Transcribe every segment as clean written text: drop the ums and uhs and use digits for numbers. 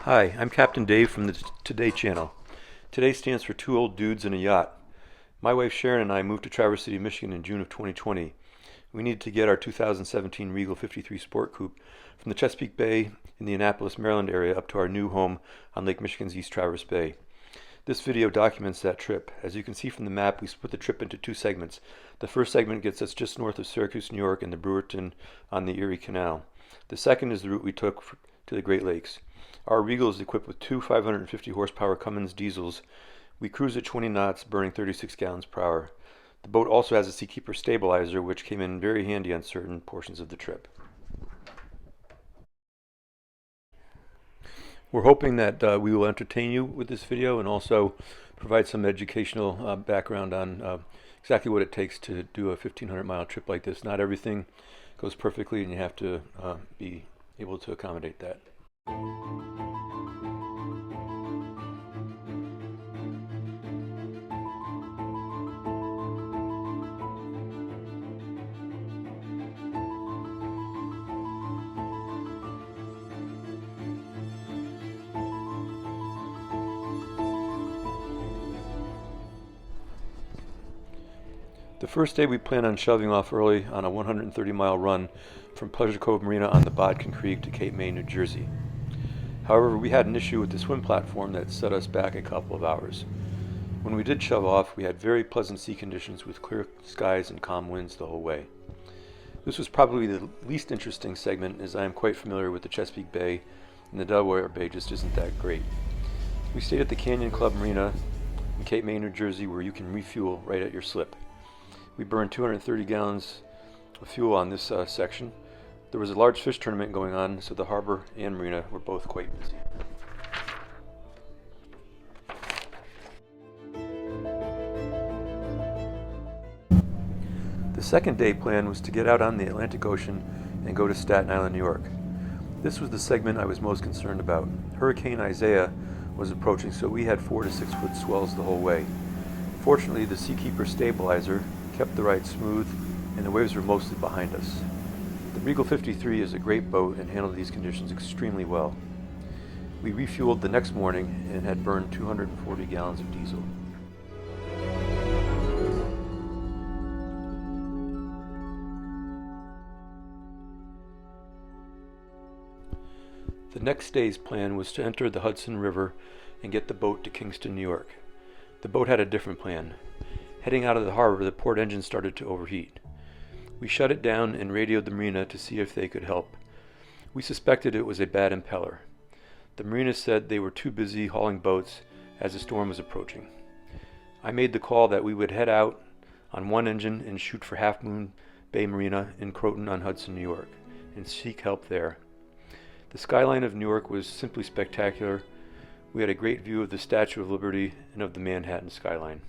Hi, I'm Captain Dave from the Today channel. Today stands for Two Old Dudes in a Yacht. My wife Sharon and I moved to Traverse City, Michigan in June of 2020. We needed to get our 2017 Regal 53 Sport Coupe from the Chesapeake Bay in the Annapolis, Maryland area up to our new home on Lake Michigan's East Traverse Bay. This video documents that trip. As you can see from the map, we split the trip into two segments. The first segment gets us just north of Syracuse, New York, and the BREWERTON on the Erie Canal. The second is the route we took to the Great Lakes. Our Regal is equipped with two 550 horsepower Cummins diesels. We cruise at 20 knots, burning 36 gallons per hour. The boat also has a Seakeeper stabilizer, which came in very handy on certain portions of the trip. We're hoping that we will entertain you with this video and also provide some educational background on exactly what it takes to do a 1,500-mile trip like this. Not everything goes perfectly, and you have to be able to accommodate that. The first day we plan on shoving off early on a 130-mile run from Pleasure Cove Marina on the Bodkin Creek to Cape May, New Jersey. However, we had an issue with the swim platform that set us back a couple of hours. When we did shove off, we had very pleasant sea conditions with clear skies and calm winds the whole way. This was probably the least interesting segment, as I am quite familiar with the Chesapeake Bay, and the Delaware Bay just isn't that great. We stayed at the Canyon Club Marina in Cape May, New Jersey, where you can refuel right at your slip. We burned 230 gallons of fuel on this section. There was a large fish tournament going on, so the harbor and marina were both quite busy. The second day plan was to get out on the Atlantic Ocean and go to Staten Island, New York. This was the segment I was most concerned about. Hurricane Isaiah was approaching, so we had 4 to 6 foot swells the whole way. Fortunately, the Seakeeper stabilizer kept the ride smooth, and the waves were mostly behind us. The Regal 53 is a great boat and handled these conditions extremely well. We refueled the next morning and had burned 240 gallons of diesel. The next day's plan was to enter the Hudson River and get the boat to Kingston, New York. The boat had a different plan. Heading out of the harbor, the port engine started to overheat. We shut it down and radioed the marina to see if they could help. We suspected it was a bad impeller. The marina said they were too busy hauling boats as the storm was approaching. I made the call that we would head out on one engine and shoot for Half Moon Bay Marina in Croton on Hudson, New York, and seek help there. The skyline of New York was simply spectacular. We had a great view of the Statue of Liberty and of the Manhattan skyline.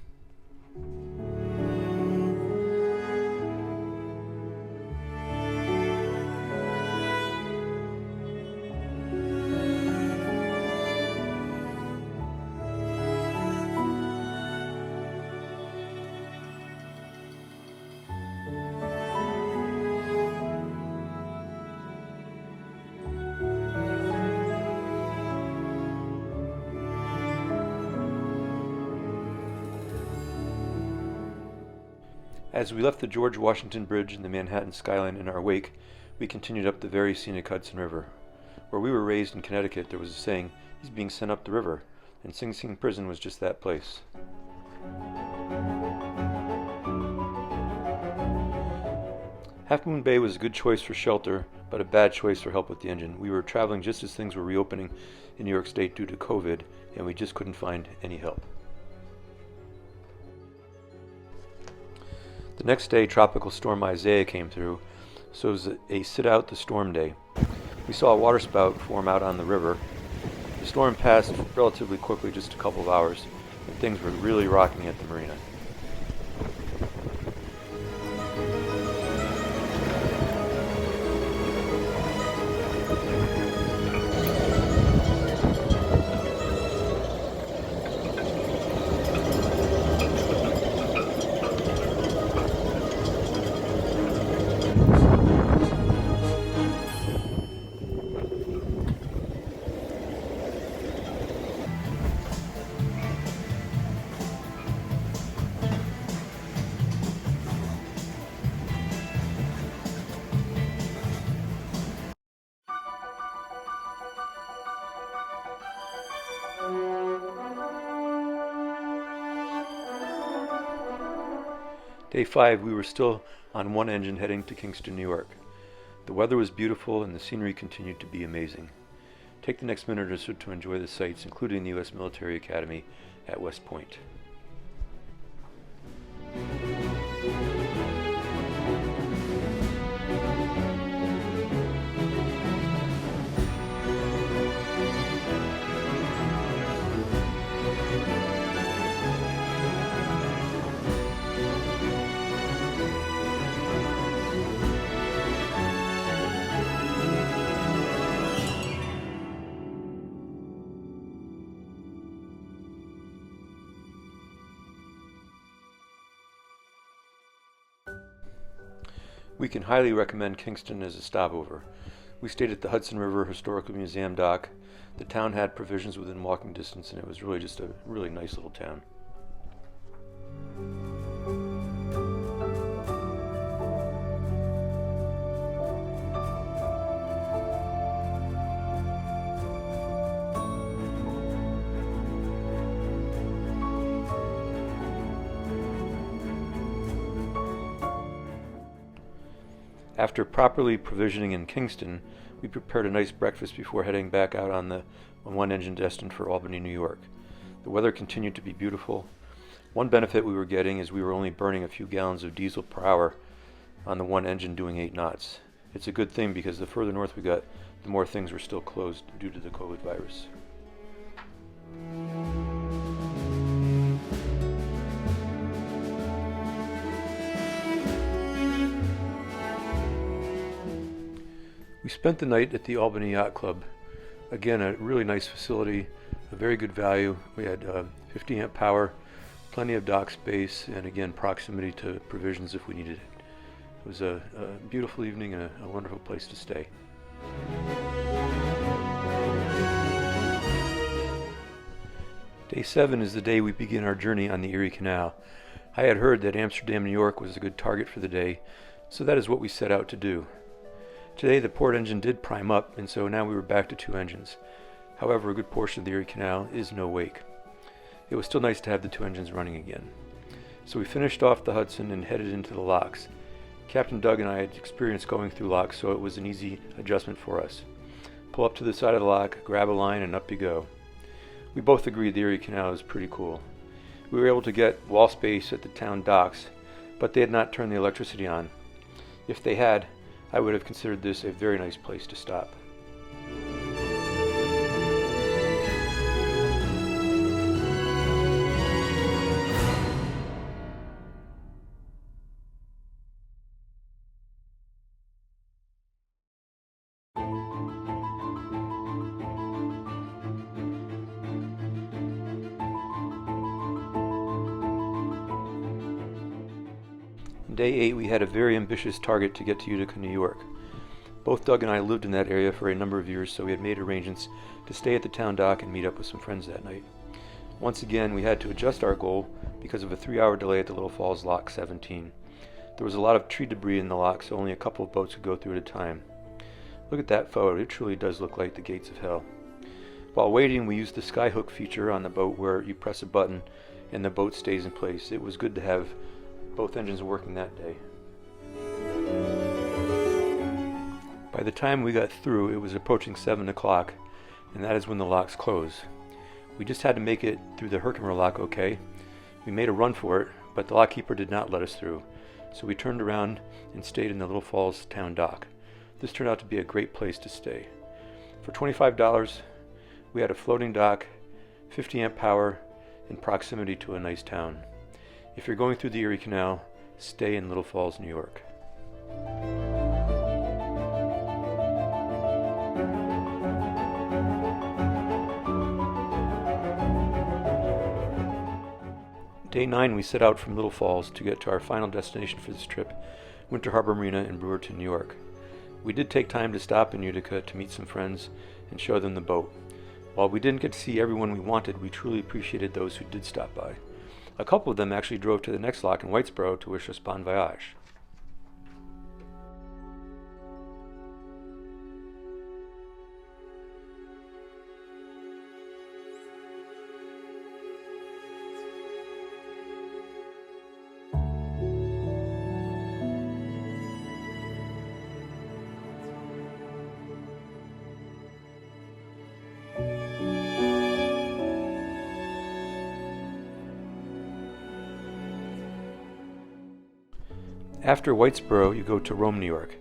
As we left the George Washington Bridge and the Manhattan skyline in our wake, we continued up the very scenic Hudson River. Where we were raised in Connecticut, there was a saying, "He's being sent up the river," and Sing Sing Prison was just that place. Half Moon Bay was a good choice for shelter, but a bad choice for help with the engine. We were traveling just as things were reopening in New York State due to COVID, and we just couldn't find any help. The next day, Tropical Storm Isaiah came through, so it was a sit-out the storm day. We saw a waterspout form out on the river. The storm passed relatively quickly, just a couple of hours, and things were really rocking at the marina. Day 5, we were still on one engine heading to Kingston, New York. The weather was beautiful and the scenery continued to be amazing. Take the next minute or so to enjoy the sights, including the U.S. Military Academy at West Point. We can highly recommend Kingston as a stopover. We stayed at the Hudson River Historical Museum dock. The town had provisions within walking distance, and it was really just a really nice little town. After properly provisioning in Kingston, we prepared a nice breakfast before heading back out on one engine destined for Albany, New York. The weather continued to be beautiful. One benefit we were getting is we were only burning a few gallons of diesel per hour on the one engine doing 8 knots. It's a good thing because the further north we got, the more things were still closed due to the COVID virus. We spent the night at the Albany Yacht Club. Again, a really nice facility, a very good value. We had 50 amp power, plenty of dock space, and again, proximity to provisions if we needed it. It was a beautiful evening and a wonderful place to stay. Day 7 is the day we begin our journey on the Erie Canal. I had heard that Amsterdam, New York was a good target for the day, so that is what we set out to do. Today the port engine did prime up, and so now we were back to 2 engines. However, a good portion of the Erie Canal is no wake. It was still nice to have the 2 engines running again. So we finished off the Hudson and headed into the locks. Captain Doug and I had experience going through locks, so it was an easy adjustment for us. Pull up to the side of the lock, grab a line, and up you go. We both agreed the Erie Canal is pretty cool. We were able to get wall space at the town docks, but they had not turned the electricity on. If they had, I would have considered this a very nice place to stop. Day 8, we had a very ambitious target to get to Utica, New York. Both Doug and I lived in that area for a number of years, so we had made arrangements to stay at the town dock and meet up with some friends that night. Once again, we had to adjust our goal because of a 3-hour delay at the Little Falls Lock 17. There was a lot of tree debris in the lock, so only a couple of boats could go through at a time. Look at that photo. It truly does look like the gates of hell. While waiting, we used the skyhook feature on the boat where you press a button and the boat stays in place. It was good to have both engines working that day. By the time we got through, it was approaching 7 o'clock, and that is when the locks close. We just had to make it through the Herkimer lock okay. We made a run for it, but the lockkeeper did not let us through, so we turned around and stayed in the Little Falls town dock. This turned out to be a great place to stay. For $25, we had a floating dock, 50 amp power, and proximity to a nice town. If you're going through the Erie Canal, stay in Little Falls, New York. Day 9, we set out from Little Falls to get to our final destination for this trip, Winter Harbor Marina in Brewerton, New York. We did take time to stop in Utica to meet some friends and show them the boat. While we didn't get to see everyone we wanted, we truly appreciated those who did stop by. A couple of them actually drove to the next lock in Whitesboro to wish us bon voyage. After Whitesboro, you go to Rome, New York.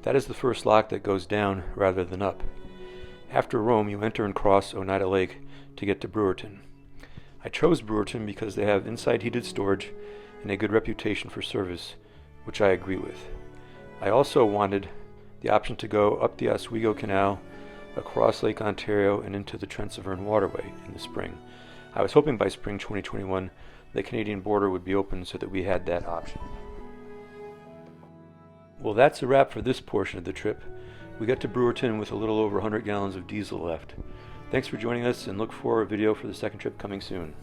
That is the first lock that goes down rather than up. After Rome, you enter and cross Oneida Lake to get to Brewerton. I chose Brewerton because they have inside heated storage and a good reputation for service, which I agree with. I also wanted the option to go up the Oswego Canal, across Lake Ontario, and into the Trent Severn Waterway in the spring. I was hoping by spring 2021 the Canadian border would be open so that we had that option. Well, that's a wrap for this portion of the trip. We got to Brewerton with a little over 100 gallons of diesel left. Thanks for joining us, and look for a video for the second trip coming soon.